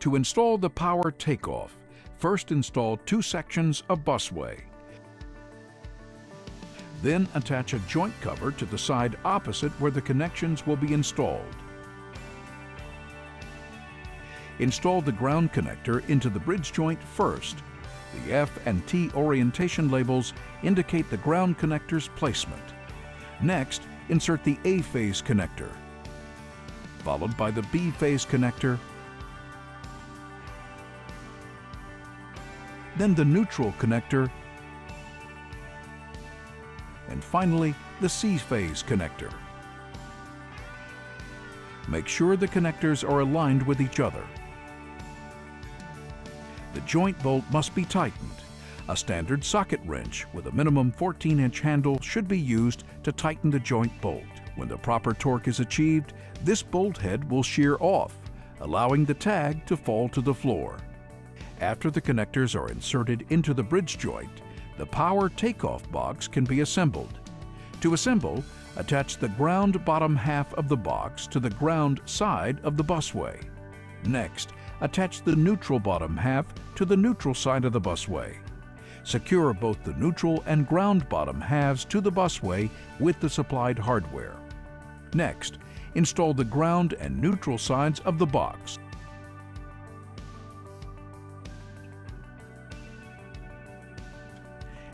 To install the power takeoff, first install 2 sections of busway. Then attach a joint cover to the side opposite where the connections will be installed. Install the ground connector into the bridge joint first. The F and T orientation labels indicate the ground connector's placement. Next, insert the A phase connector, followed by the B phase connector, then the neutral connector, and finally the C phase connector. Make sure the connectors are aligned with each other. The joint bolt must be tightened. A standard socket wrench with a minimum 14-inch handle should be used to tighten the joint bolt. When the proper torque is achieved, this bolt head will shear off, allowing the tag to fall to the floor. After the connectors are inserted into the bridge joint, the power takeoff box can be assembled. To assemble, attach the ground bottom half of the box to the ground side of the busway. Next, attach the neutral bottom half to the neutral side of the busway. Secure both the neutral and ground bottom halves to the busway with the supplied hardware. Next, install the ground and neutral sides of the box.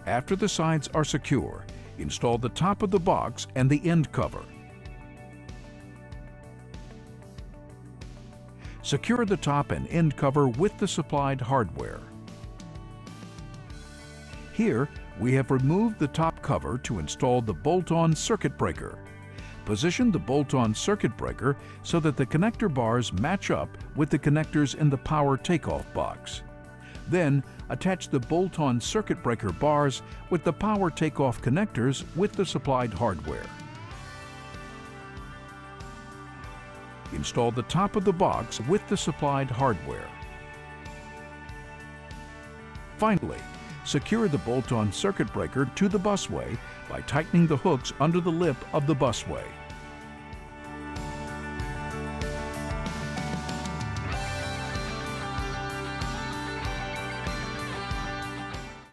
After the sides are secure, install the top of the box and the end cover. Secure the top and end cover with the supplied hardware. Here, we have removed the top cover to install the bolt-on circuit breaker. Position the bolt-on circuit breaker so that the connector bars match up with the connectors in the power takeoff box. Then, attach the bolt-on circuit breaker bars with the power takeoff connectors with the supplied hardware. Install the top of the box with the supplied hardware. Finally, secure the bolt-on circuit breaker to the busway by tightening the hooks under the lip of the busway.